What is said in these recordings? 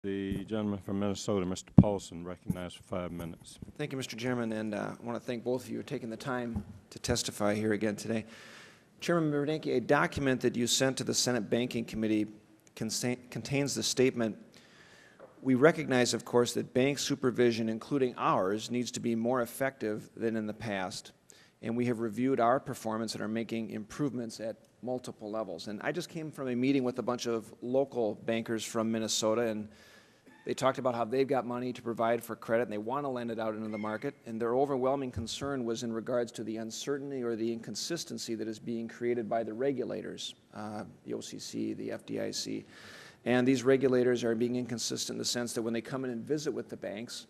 The gentleman from Minnesota, Mr. Paulsen, recognized for 5 minutes. Thank you, Mr. Chairman, and I want to thank both of you for taking the time to testify here again today. Chairman Bernanke, a document that you sent to the Senate Banking Committee contains the statement, "We recognize, of course, that bank supervision, including ours, needs to be more effective than in the past, and we have reviewed our performance and are making improvements at multiple levels." And I just came from a meeting with a bunch of local bankers from Minnesota, and they talked about how they've got money to provide for credit, and they want to lend it out into the market, and their overwhelming concern was in regards to the uncertainty or the inconsistency that is being created by the regulators, the OCC, the FDIC. And these regulators are being inconsistent in the sense that when they come in and visit with the banks,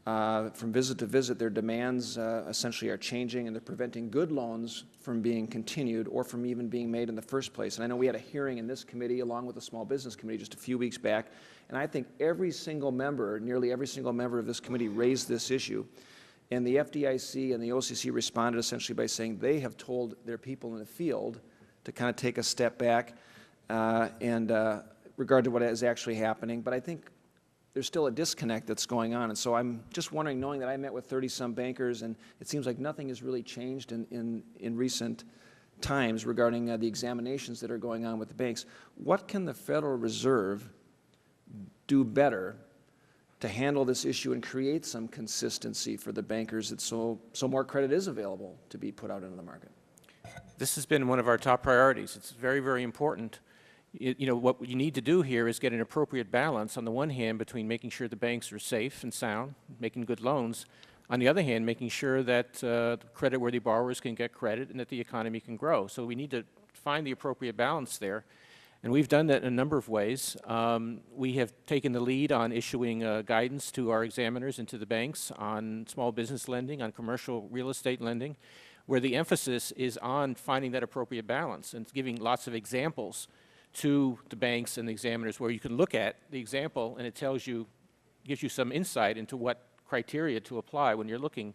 from visit to visit, their demands essentially are changing, and they're preventing good loans from being continued or from even being made in the first place. And I know we had a hearing in this committee along with the Small Business Committee just a few weeks back, and I think every single member, nearly every single member of this committee raised this issue. And the FDIC and the OCC responded essentially by saying they have told their people in the field to kind of take a step back regard to what is actually happening. But I think there's still a disconnect that's going on. And so I'm just wondering, knowing that I met with 30-some bankers, and it seems like nothing has really changed in recent times regarding the examinations that are going on with the banks, what can the Federal Reserve do better to handle this issue and create some consistency for the bankers that so more credit is available to be put out into the market? This has been one of our top priorities. It's very, very important. You know, what you need to do here is get an appropriate balance on the one hand between making sure the banks are safe and sound, making good loans, on the other hand making sure that credit-worthy borrowers can get credit and that the economy can grow. So we need to find the appropriate balance there, and we've done that in a number of ways. We have taken the lead on issuing guidance to our examiners and to the banks on small business lending, on commercial real estate lending, where the emphasis is on finding that appropriate balance and giving lots of examples to the banks and the examiners where you can look at the example and it tells you, gives you some insight into what criteria to apply when you're looking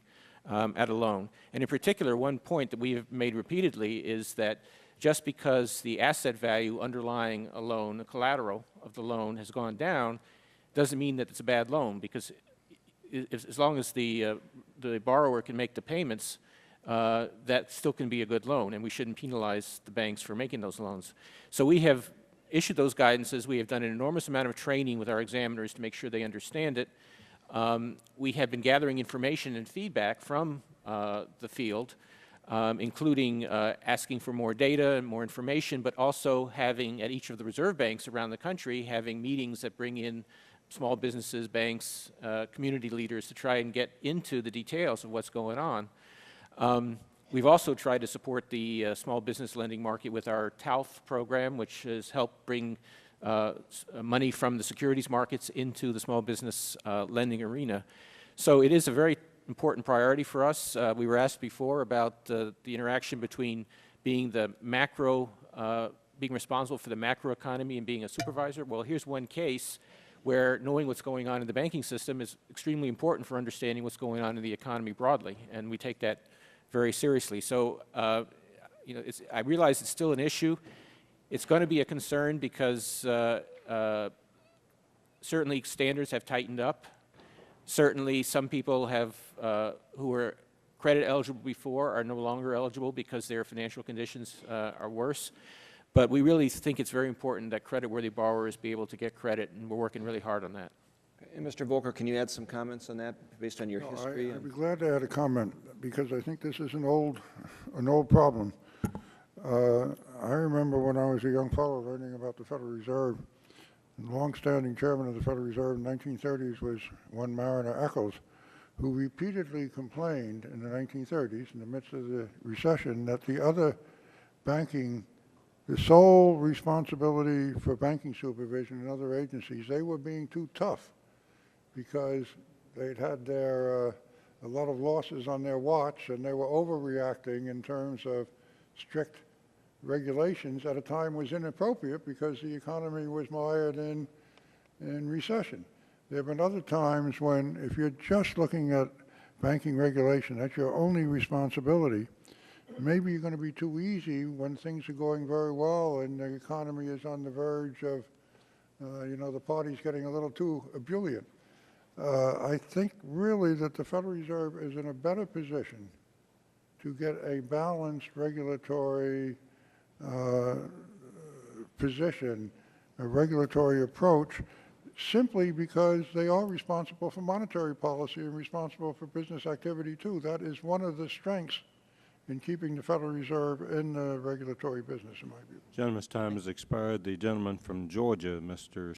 at a loan. And in particular, one point that we have made repeatedly is that just because the asset value underlying a loan, the collateral of the loan has gone down, doesn't mean that it's a bad loan, because as long as the borrower can make the payments, that still can be a good loan, and we shouldn't penalize the banks for making those loans. So we have issued those guidances. We have done an enormous amount of training with our examiners to make sure they understand it. We have been gathering information and feedback from the field, including asking for more data and more information, but also having at each of the reserve banks around the country, having meetings that bring in small businesses, banks, community leaders to try and get into the details of what's going on. We've also tried to support the small business lending market with our TALF program, which has helped bring money from the securities markets into the small business lending arena. So it is a very important priority for us. We were asked before about the interaction between being the macro, being responsible for the macro economy and being a supervisor. Well, here's one case where knowing what's going on in the banking system is extremely important for understanding what's going on in the economy broadly, and we take that very seriously. So, you know, I realize it's still an issue. It's going to be a concern because certainly standards have tightened up. Certainly some people have, who were credit eligible before are no longer eligible because their financial conditions are worse. But we really think it's very important that credit-worthy borrowers be able to get credit, and we're working really hard on that. And Mr. Volker, can you add some comments on that based on your history? I'd be glad to add a comment because I think this is an old problem. I remember when I was a young fellow learning about the Federal Reserve, the long-standing chairman of the Federal Reserve in the 1930s was one Mariner Eccles, who repeatedly complained in the 1930s, in the midst of the recession, that the sole responsibility for banking supervision and other agencies, they were being too tough because they'd had a lot of losses on their watch, and they were overreacting in terms of strict regulations at a time was inappropriate because the economy was mired in recession. There have been other times when, if you're just looking at banking regulation, that's your only responsibility, maybe you're going to be too easy when things are going very well and the economy is on the verge The party's getting a little too ebullient. I think really that the Federal Reserve is in a better position to get a balanced regulatory position, a regulatory approach, simply because they are responsible for monetary policy and responsible for business activity too. That is one of the strengths in keeping the Federal Reserve in the regulatory business, in my view. Gentleman's time has expired. The gentleman from Georgia, Mr.